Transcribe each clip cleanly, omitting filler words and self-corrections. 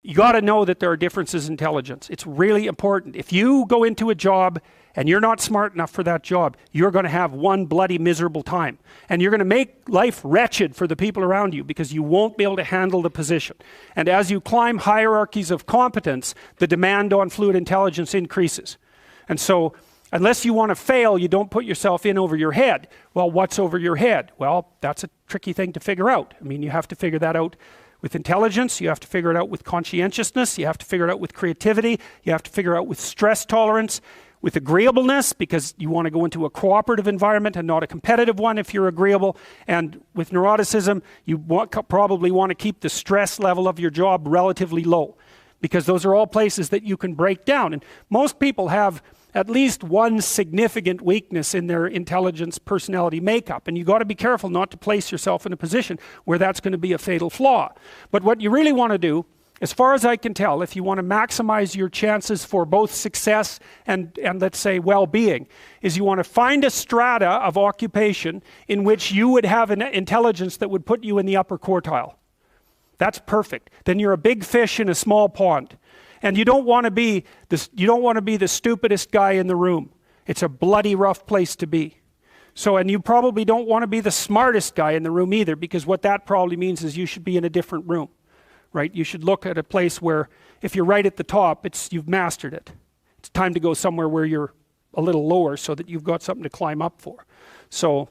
You got to know that there are differences in intelligence. It's really important. If you go into a job and you're not smart enough for that job, you're going to have one bloody miserable time. And you're going to make life wretched for the people around you because you won't be able to handle the position. And as you climb hierarchies of competence, the demand on fluid intelligence increases. And so, unless you want to fail, you don't put yourself in over your head. Well, what's over your head? Well, that's a tricky thing to figure out. I mean, you have to figure that out with intelligence, you have to figure it out with conscientiousness, you have to figure it out with creativity, you have to figure out with stress tolerance, with agreeableness, because you want to go into a cooperative environment and not a competitive one if you're agreeable, and with neuroticism, you probably want to keep the stress level of your job relatively low, because those are all places that you can break down. And most people have at least one significant weakness in their intelligence personality makeup, and you got to be careful not to place yourself in a position where that's going to be a fatal flaw. But what you really want to do, as far as I can tell, if you want to maximize your chances for both success and let's say well-being, is you want to find a strata of occupation in which you would have an intelligence that would put you in the upper quartile. That's perfect. Then you're a big fish in a small pond. And you don't want to be the stupidest guy in the room. It's a bloody rough place to be. So, and you probably don't want to be the smartest guy in the room either, because what that probably means is you should be in a different room, right? You should look at a place where if you're right at the top, you've mastered it. It's time to go somewhere where you're a little lower so that you've got something to climb up for. So,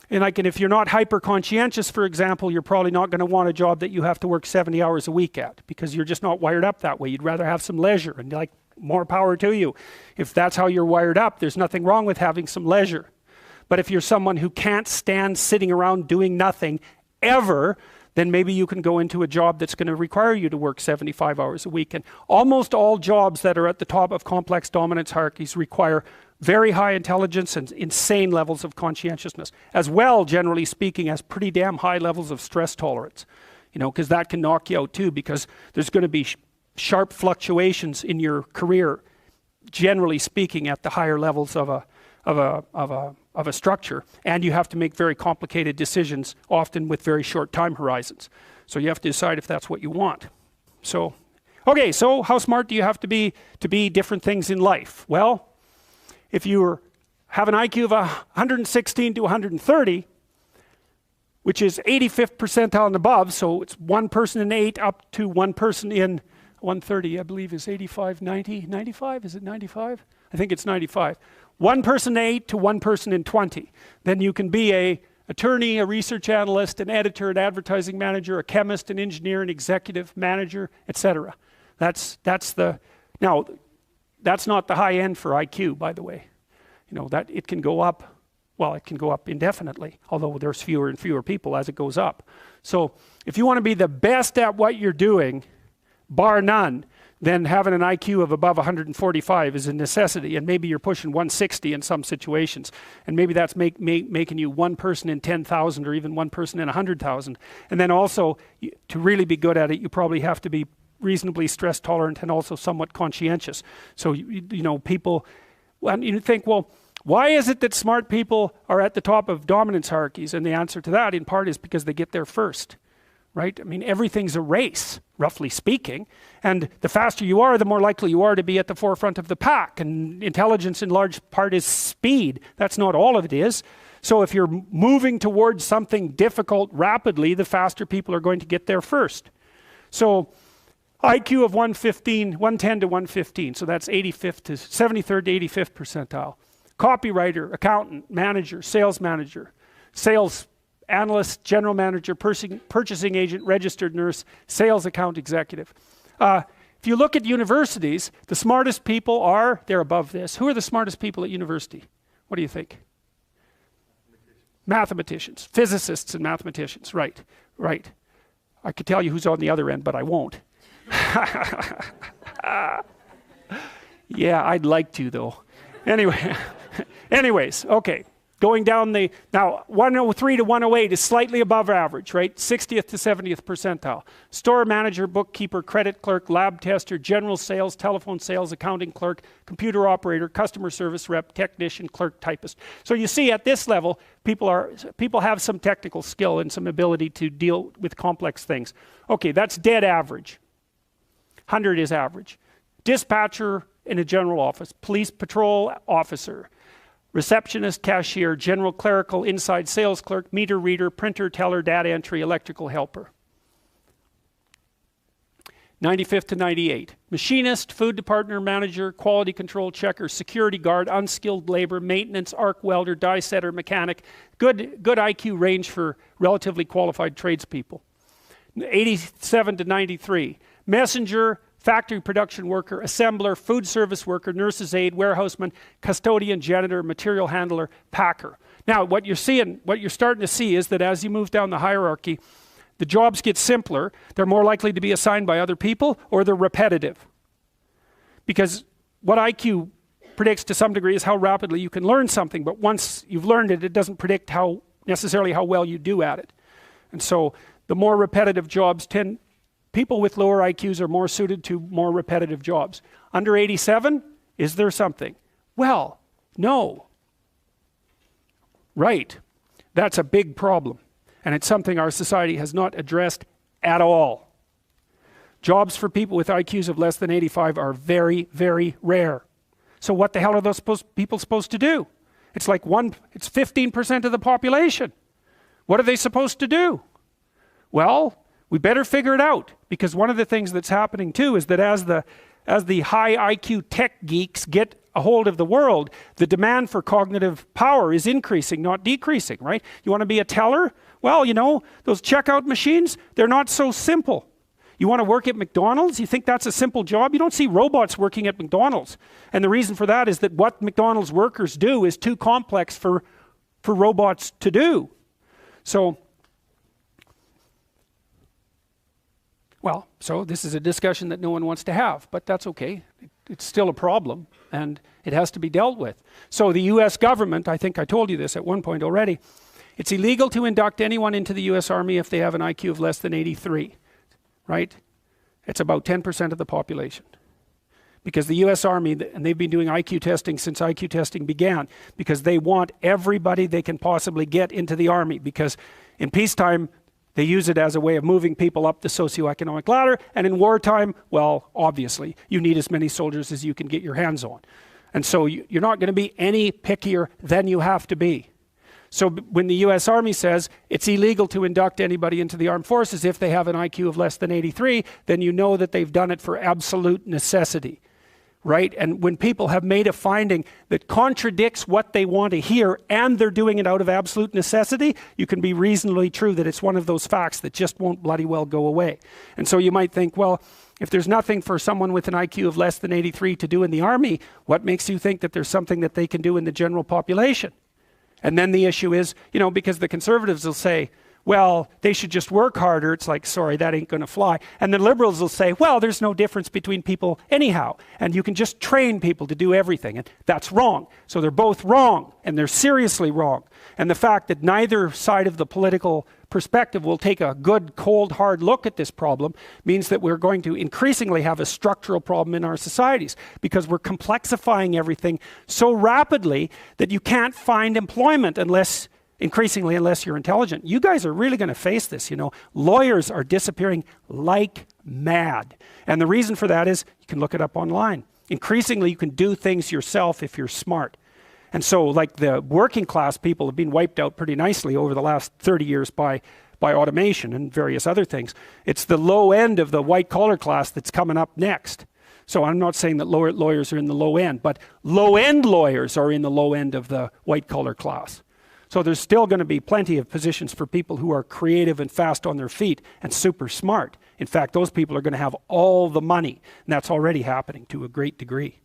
and if you're not hyper conscientious, for example, you're probably not going to want a job that you have to work 70 hours a week at, because you're just not wired up that way. You'd rather have some leisure, and like, more power to you. If that's how you're wired up, there's nothing wrong with having some leisure. But if you're someone who can't stand sitting around doing nothing ever, then maybe you can go into a job that's going to require you to work 75 hours a week. And almost all jobs that are at the top of complex dominance hierarchies require very high intelligence and insane levels of conscientiousness, as well, generally speaking, as pretty damn high levels of stress tolerance, because that can knock you out too, because there's going to be sharp fluctuations in your career, generally speaking, at the higher levels of a structure, and you have to make very complicated decisions, often with very short time horizons. So you have to decide if that's what you want. So, okay, so how smart do you have to be different things in life? Well, if you have an IQ of 116 to 130, which is 85th percentile and above, so it's one person in 8 up to one person in 130, I believe is 85, 90, 95, is it 95? I think it's 95. One person in 8 to one person in 20. Then you can be an attorney, a research analyst, an editor, an advertising manager, a chemist, an engineer, an executive manager, etc. That's not the high end for IQ, by the way. That it can go up, well, it can go up indefinitely, although there's fewer and fewer people as it goes up. So if you want to be the best at what you're doing, bar none, then having an IQ of above 145 is a necessity, and maybe you're pushing 160 in some situations, and maybe that's making you one person in 10,000 or even one person in 100,000. And then also, to really be good at it, you probably have to be reasonably stress tolerant and also somewhat conscientious. So people, when you think, well, why is it that smart people are at the top of dominance hierarchies? And the answer to that in part is because they get there first, right? I mean, everything's a race, roughly speaking, and the faster you are, the more likely you are to be at the forefront of the pack. And intelligence in large part is speed. That's not all of it is. So if you're moving towards something difficult rapidly, the faster people are going to get there first. So IQ of 110 to 115, so that's 85th to 73rd to 85th percentile. Copywriter, accountant, manager, sales analyst, general manager, purchasing agent, registered nurse, sales account executive. If you look at universities, the smartest people they're above this. Who are the smartest people at university? What do you think? Mathematicians, physicists and mathematicians, right. I could tell you who's on the other end, but I won't. Yeah, I'd like to though. Anyways, okay. Going down now 103 to 108 is slightly above average, right? 60th to 70th percentile. Store manager, bookkeeper, credit clerk, lab tester, general sales, telephone sales, accounting clerk, computer operator, customer service rep, technician, clerk, typist. So you see at this level, people have some technical skill and some ability to deal with complex things. Okay, that's dead average. 100 is average. Dispatcher in a general office, police patrol officer, receptionist, cashier, general clerical, inside sales clerk, meter reader, printer, teller, data entry, electrical helper. 95th to 98. Machinist, food department manager, quality control checker, security guard, unskilled labor, maintenance, arc welder, die setter, mechanic. Good IQ range for relatively qualified tradespeople. 87 to 93. Messenger, factory production worker, assembler, food service worker, nurse's aide, warehouseman, custodian, janitor, material handler, packer. Now, what you're starting to see is that as you move down the hierarchy, the jobs get simpler, they're more likely to be assigned by other people, or they're repetitive. Because what IQ predicts to some degree is how rapidly you can learn something, but once you've learned it, it doesn't predict necessarily how well you do at it. And so the more repetitive jobs people with lower IQs are more suited to more repetitive jobs. Under 87, is there something? Well, no. Right. That's a big problem. And it's something our society has not addressed at all. Jobs for people with IQs of less than 85 are very, very rare. So what the hell are those people supposed to do? It's 15% of the population. What are they supposed to do? Well, we better figure it out, because one of the things that's happening too is that as the high IQ tech geeks get a hold of the world, the demand for cognitive power is increasing, not decreasing, right? You want to be a teller? Well, you know, those checkout machines, they're not so simple. You want to work at McDonald's? You think that's a simple job? You don't see robots working at McDonald's. And the reason for that is that what McDonald's workers do is too complex for robots to do. So this is a discussion that no one wants to have, but that's okay. It's still a problem, and it has to be dealt with. So the US government, I think I told you this at one point already, it's illegal to induct anyone into the US Army if they have an IQ of less than 83, right? It's about 10% of the population. Because the US Army, and they've been doing IQ testing since IQ testing began, because they want everybody they can possibly get into the Army, because in peacetime, they use it as a way of moving people up the socioeconomic ladder, and in wartime, well, obviously, you need as many soldiers as you can get your hands on. And so you're not going to be any pickier than you have to be. So when the US Army says it's illegal to induct anybody into the armed forces if they have an IQ of less than 83, then you know that they've done it for absolute necessity, right? And when people have made a finding that contradicts what they want to hear and they're doing it out of absolute necessity, you can be reasonably true that it's one of those facts that just won't bloody well go away. And so you might think, well, if there's nothing for someone with an IQ of less than 83 to do in the Army, what makes you think that there's something that they can do in the general population? And then the issue is, you know, because the conservatives will say, well, they should just work harder. It's like, sorry, that ain't going to fly. And the liberals will say, well, there's no difference between people anyhow, and you can just train people to do everything. And that's wrong. So they're both wrong, and they're seriously wrong. And the fact that neither side of the political perspective will take a good, cold, hard look at this problem means that we're going to increasingly have a structural problem in our societies, because we're complexifying everything so rapidly that you can't find employment unless you're intelligent. You guys are really going to face this, you know. Lawyers are disappearing like mad. And the reason for that is, you can look it up online. Increasingly, you can do things yourself if you're smart. And so, like, the working class people have been wiped out pretty nicely over the last 30 years by automation and various other things. It's the low end of the white collar class that's coming up next. So I'm not saying that lawyers are in the low end, but low end lawyers are in the low end of the white collar class. So there's still going to be plenty of positions for people who are creative and fast on their feet and super smart. In fact, those people are going to have all the money, and that's already happening to a great degree.